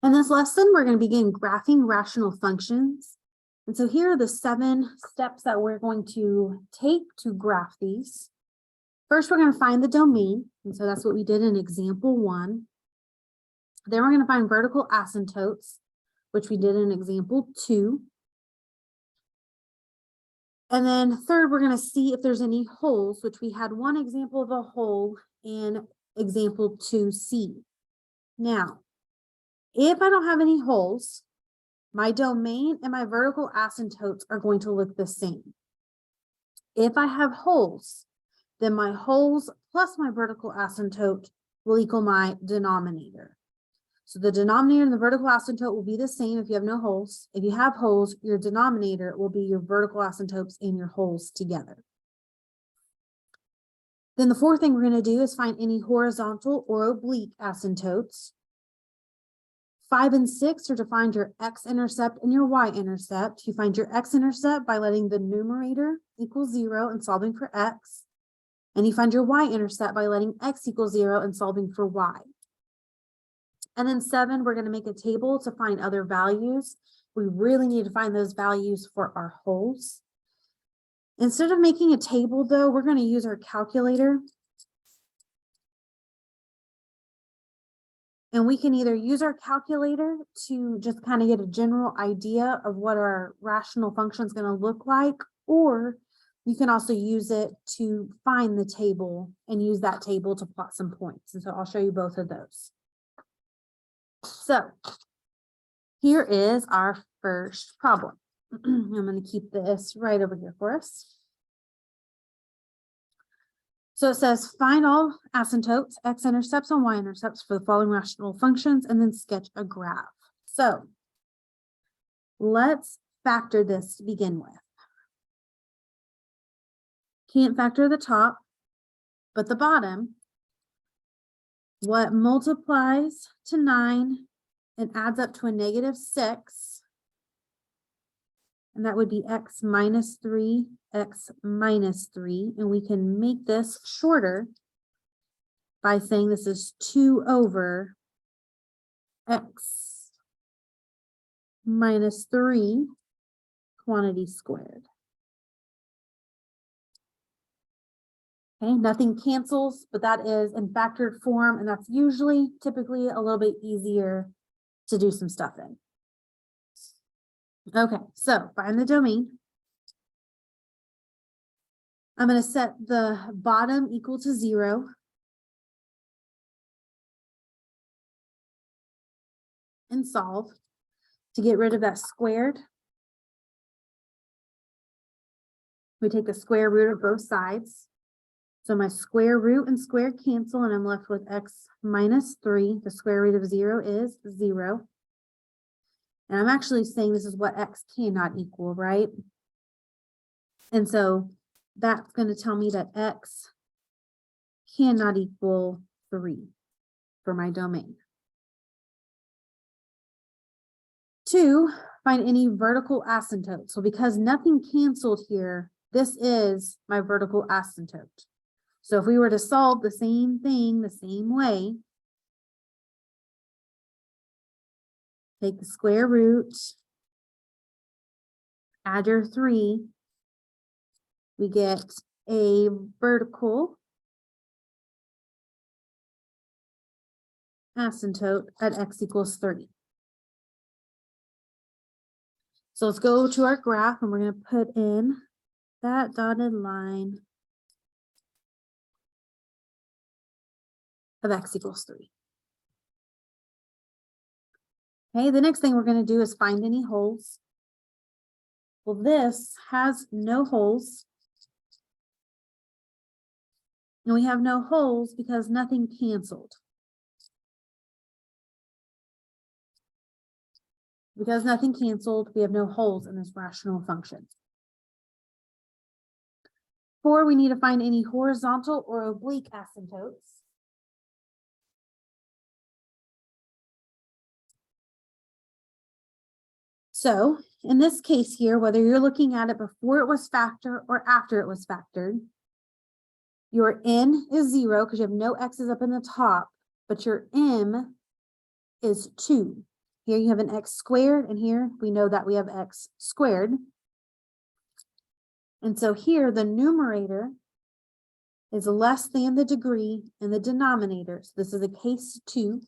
In this lesson, we're going to begin graphing rational functions. And so here are the 7 steps that we're going to take to graph these. First, we're going to find the domain. And so that's what we did in example 1. Then we're going to find vertical asymptotes, which we did in example 2. And then third, we're going to see if there's any holes, which we had one example of a hole in example 2C. Now, if I don't have any holes, my domain and my vertical asymptotes are going to look the same. If I have holes, then my holes plus my vertical asymptote will equal my denominator. So the denominator and the vertical asymptote will be the same if you have no holes. If you have holes, your denominator will be your vertical asymptotes and your holes together. Then the fourth thing we're going to do is find any horizontal or oblique asymptotes. 5 and 6 are to find your x-intercept and your y-intercept. You find your x-intercept by letting the numerator equal 0 and solving for x. And you find your y-intercept by letting x equal 0 and solving for y. And then 7, we're going to make a table to find other values. We really need to find those values for our holes. Instead of making a table, though, we're going to use our calculator. And we can either use our calculator to just kind of get a general idea of what our rational function is going to look like, or you can also use it to find the table and use that table to plot some points. And so I'll show you both of those. So here is our first problem. I'm going to keep this right over here for us. So it says, find all asymptotes, x-intercepts and y-intercepts for the following rational functions, and then sketch a graph. So let's factor this to begin with. Can't factor the top, but the bottom. What multiplies to 9 and adds up to a -6, and that would be x minus 3, x minus 3, and we can make this shorter by saying this is 2 over x minus 3 quantity squared. Okay, nothing cancels, but that is in factored form, and that's usually typically a little bit easier to do some stuff in. Okay, so find the domain. I'm going to set the bottom equal to 0. And solve to get rid of that squared. We take the square root of both sides. So my square root and square cancel, and I'm left with x minus 3. The square root of 0 is 0. And I'm actually saying this is what x cannot equal, right? And so that's going to tell me that x cannot equal 3 for my domain. 2, find any vertical asymptote. So because nothing canceled here, this is my vertical asymptote. So if we were to solve the same thing the same way, take the square root, add your 3, we get a vertical asymptote at x equals 3. So let's go to our graph, and we're going to put in that dotted line of x equals 3. Okay, the next thing we're going to do is find any holes. Well, this has no holes. And we have no holes because nothing canceled. Because nothing canceled, we have no holes in this rational function. 4, we need to find any horizontal or oblique asymptotes. So in this case here, whether you're looking at it before it was factored or after it was factored, your n is 0 because you have no x's up in the top, but your m is 2. Here you have an x squared, and here we know that we have x squared. And so here the numerator is less than the degree in the denominator. So this is a case 2.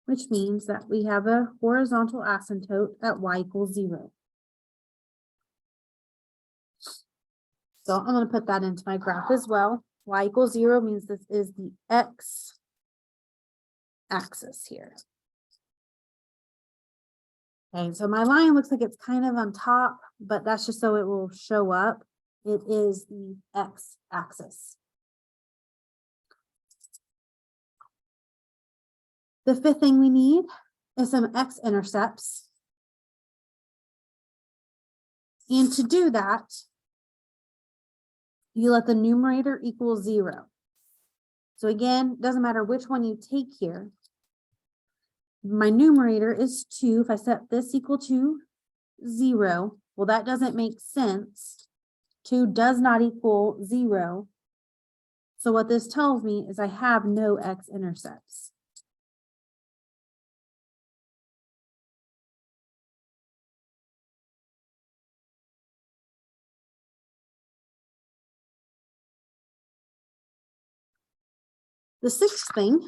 Which means that we have a horizontal asymptote at y equals 0. So I'm going to put that into my graph as well. Y equals 0 means this is the x axis here. Okay, so my line looks like it's kind of on top, but that's just so it will show up. It is the x axis. The fifth thing we need is some x-intercepts. And to do that, you let the numerator equal 0. So again, doesn't matter which one you take here. My numerator is 2. If I set this equal to 0, well, that doesn't make sense. 2 does not equal 0. So what this tells me is I have no x-intercepts. The sixth thing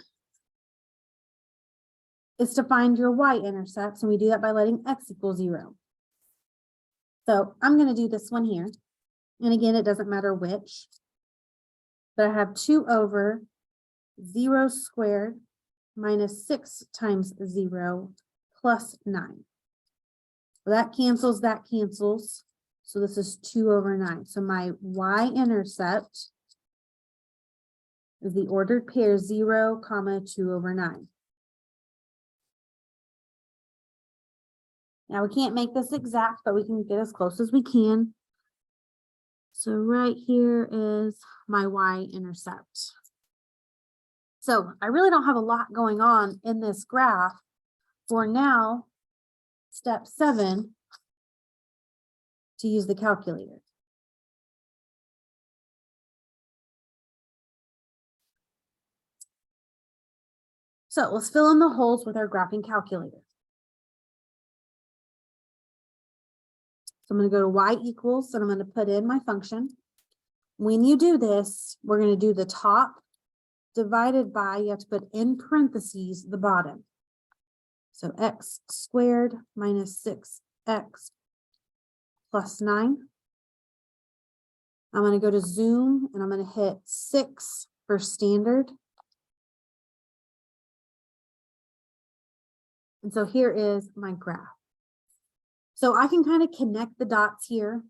is to find your y-intercepts, and we do that by letting x equal 0. So I'm going to do this one here. And again, it doesn't matter which, but I have 2 over 0 squared minus 6 times 0 plus 9. Well, that cancels, that cancels. So this is 2 over 9. So my y-intercept is the ordered pair 0, 2 over 9. Now we can't make this exact, but we can get as close as we can. So right here is my y-intercept. So I really don't have a lot going on in this graph. For now, step 7, to use the calculator. So let's fill in the holes with our graphing calculator. So I'm going to go to y equals, and I'm going to put in my function. When you do this, we're going to do the top divided by, you have to put in parentheses the bottom. So x squared minus 6x plus 9. I'm going to go to zoom, and I'm going to hit 6 for standard. And so here is my graph. So I can kind of connect the dots here.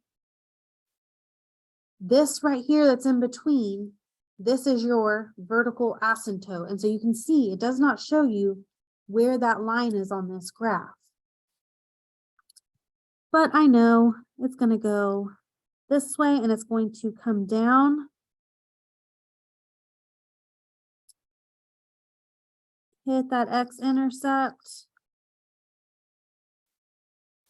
This right here that's in between, this is your vertical asymptote. And so you can see it does not show you where that line is on this graph. But I know it's going to go this way, and it's going to come down. Hit that x-intercept.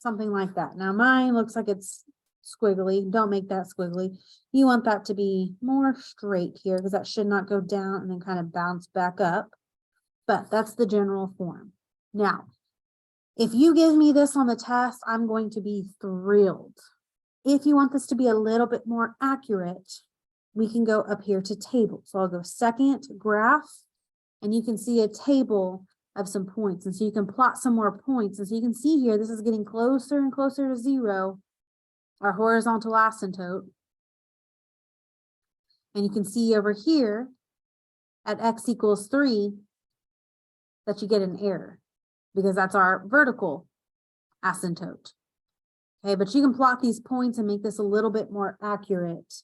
Something like that. Now mine looks like it's squiggly. Don't make that squiggly. You want that to be more straight here, because that should not go down and then kind of bounce back up. But that's the general form. Now, if you give me this on the test, I'm going to be thrilled. If you want this to be a little bit more accurate, we can go up here to table. So I'll go second graph, and you can see a table of some points. And so you can plot some more points. And so you can see here, this is getting closer and closer to 0, our horizontal asymptote. And you can see over here at x equals 3 that you get an error, because that's our vertical asymptote. Okay, but you can plot these points and make this a little bit more accurate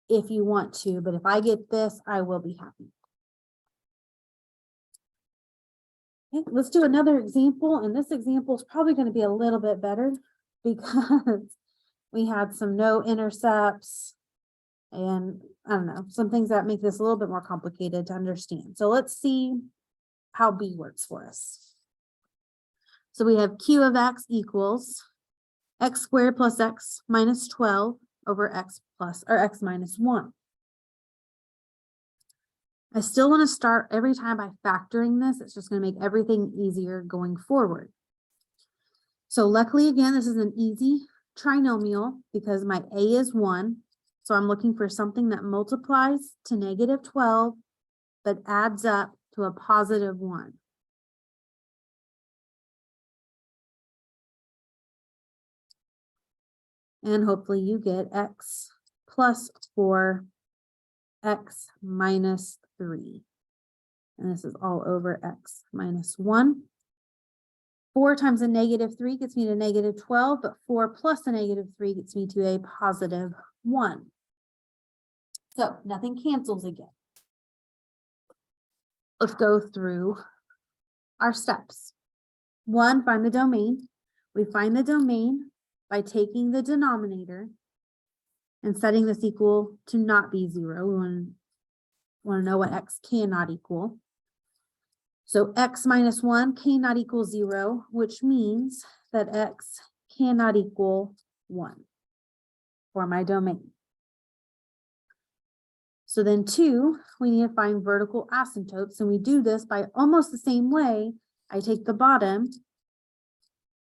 if you want to. But if I get this, I will be happy. Okay, let's do another example, and this example is probably going to be a little bit better because we had some no intercepts and I don't know, some things that make this a little bit more complicated to understand. So let's see how B works for us. So we have Q of x equals x squared plus x minus 12 over x plus, or x minus 1. I still want to start every time by factoring this. It's just going to make everything easier going forward. So luckily, again, this is an easy trinomial because my a is 1. So I'm looking for something that multiplies to -12, but adds up to a +1. And hopefully you get x plus 4, x minus 3. And this is all over x minus 1. 4 times a -3 gets me to -12, but 4 plus a -3 gets me to a +1. So nothing cancels again. Let's go through our steps. 1, find the domain. We find the domain by taking the denominator and setting this equal to not be 0. We want to know what x cannot equal. So x minus 1 cannot equal 0, which means that x cannot equal 1 for my domain. So then 2, we need to find vertical asymptotes, and we do this by almost the same way. I take the bottom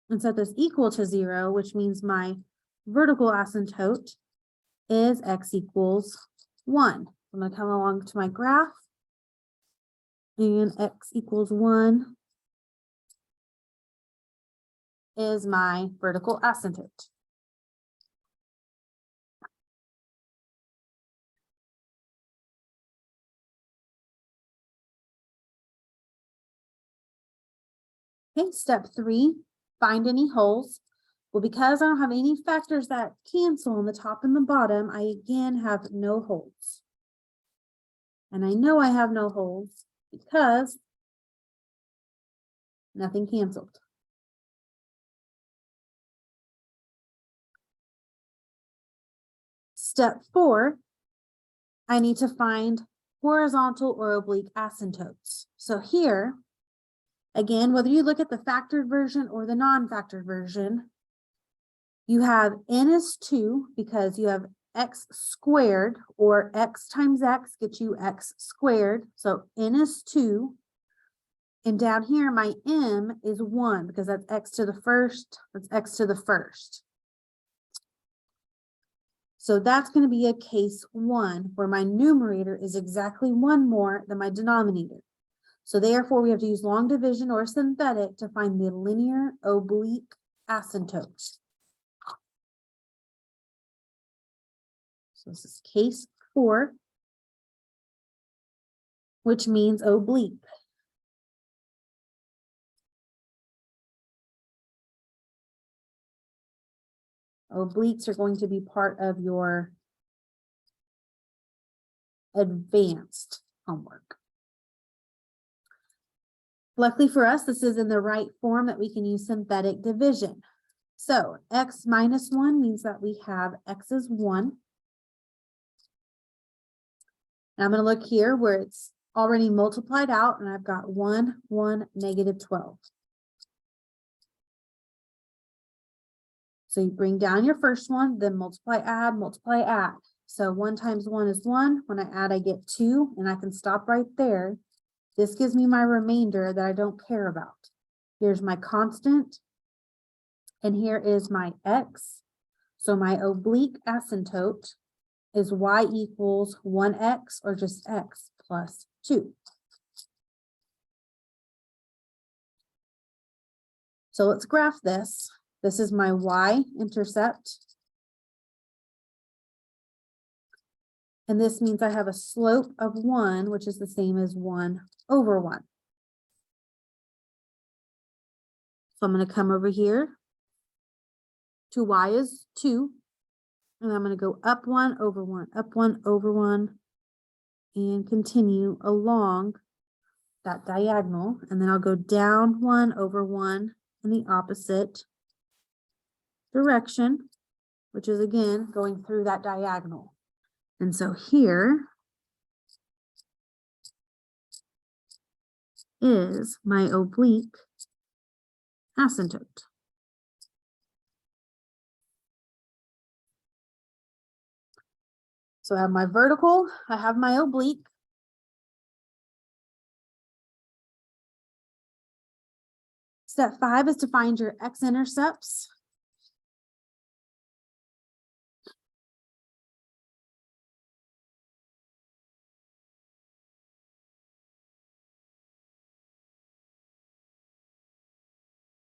and set this equal to 0, which means my vertical asymptote is x equals 1. I'm going to come along to my graph, and x equals 1 is my vertical asymptote. Okay, step 3, find any holes. Well, because I don't have any factors that cancel on the top and the bottom, I again have no holes. And I know I have no holes because nothing canceled. Step 4, I need to find horizontal or oblique asymptotes. So here, again, whether you look at the factored version or the non-factored version, you have n is 2 because you have x squared, or x times x gets you x squared. So n is 2. And down here, my m is 1 because that's x to the first. That's x to the first. So that's going to be a case 1 where my numerator is exactly 1 more than my denominator. So therefore, we have to use long division or synthetic to find the linear oblique asymptotes. So this is case 4, which means oblique. Obliques are going to be part of your advanced homework. Luckily for us, this is in the right form that we can use synthetic division. So x minus 1 means that we have x is 1. And I'm going to look here where it's already multiplied out, and I've got 1, 1, -12. So you bring down your first one, then multiply, add, multiply, add. So 1 times 1 is 1. When I add, I get 2, and I can stop right there. This gives me my remainder that I don't care about. Here's my constant, and here is my x. So my oblique asymptote is y equals 1x, or just x plus 2. So let's graph this. This is my y-intercept. And this means I have a slope of 1, which is the same as 1 over 1. So I'm going to come over here to y is 2. And I'm going to go up 1 over 1, up 1 over 1, and continue along that diagonal. And then I'll go down 1 over 1 in the opposite direction, which is again going through that diagonal. And so here is my oblique asymptote. So I have my vertical, I have my oblique. Step 5 is to find your x-intercepts.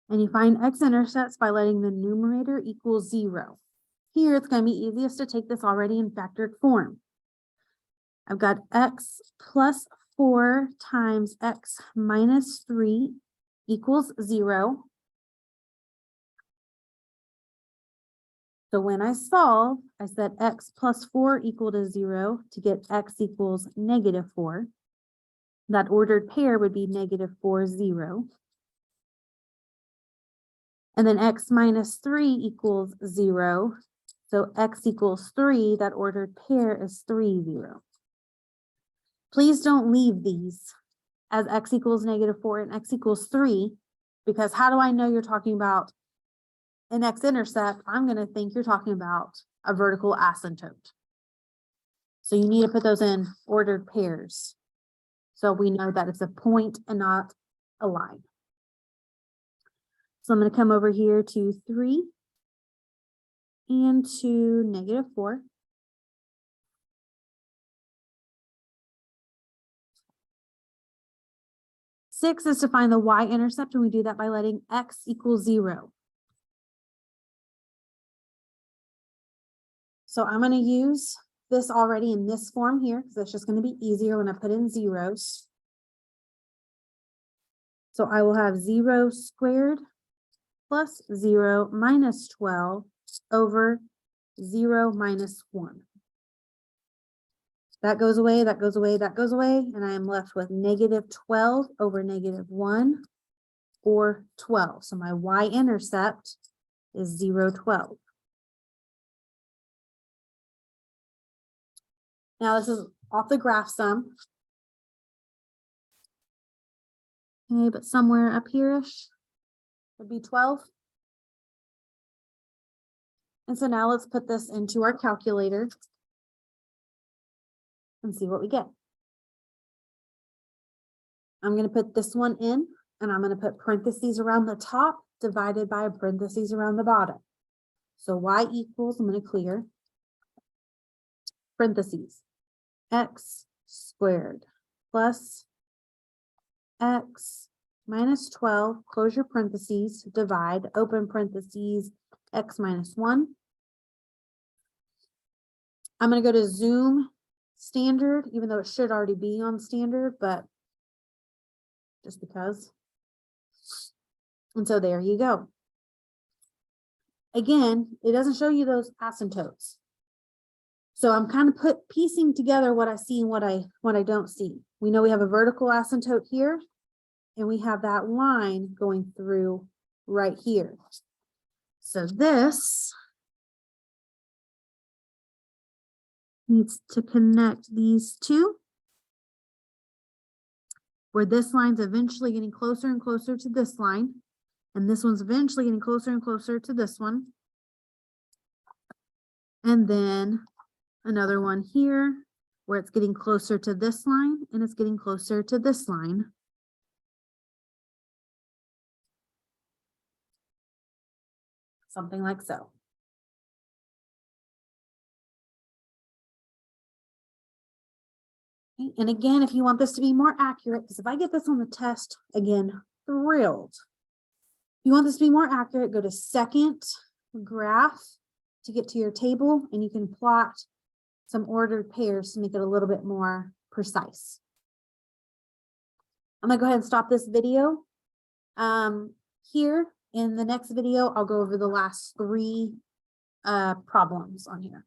And you find x-intercepts by letting the numerator equal 0. Here, it's going to be easiest to take this already in factored form. I've got x plus 4 times x minus 3 equals 0. So when I solve, I set x plus 4 equal to 0 to get x equals negative 4. That ordered pair would be negative 4, 0. And then x minus 3 equals 0. So x equals 3, that ordered pair is 3, 0. Please don't leave these as x equals negative 4 and x equals 3, because how do I know you're talking about an x-intercept? I'm going to think you're talking about a vertical asymptote. So you need to put those in ordered pairs, so we know that it's a point and not a line. So I'm going to come over here to 3 and to negative 4. Six is to find the y-intercept, and we do that by letting x equal 0. So I'm going to use this already in this form here, because it's just going to be easier when I put in zeros. So I will have 0 squared plus 0 minus 12 over 0 minus 1. That goes away, that goes away, that goes away, and I am left with negative 12 over negative 1, or 12. So my y-intercept is 0, 12. Now this is off the graph sum. Okay, but somewhere up here-ish would be 12. And so now let's put this into our calculator and see what we get. I'm going to put this one in, and I'm going to put parentheses around the top divided by a parentheses around the bottom. So y equals, I'm going to clear, parentheses, x squared plus x minus 12, close your parentheses, divide, open parentheses, x minus 1. I'm going to go to zoom standard, even though it should already be on standard, but just because. And so there you go. Again, it doesn't show you those asymptotes. So I'm kind of piecing together what I see and what I don't see. We know we have a vertical asymptote here, and we have that line going through right here. So this needs to connect these two, where this line's eventually getting closer and closer to this line, and this one's eventually getting closer and closer to this one. And then another one here where it's getting closer to this line and it's getting closer to this line. Something like so. Okay, and again, if you want this to be more accurate, because if I get this on the test, again, thrilled. If you want this to be more accurate, go to second graph to get to your table, and you can plot some ordered pairs to make it a little bit more precise. I'm gonna go ahead and stop this video. Here in the next video, I'll go over the last 3 problems on here.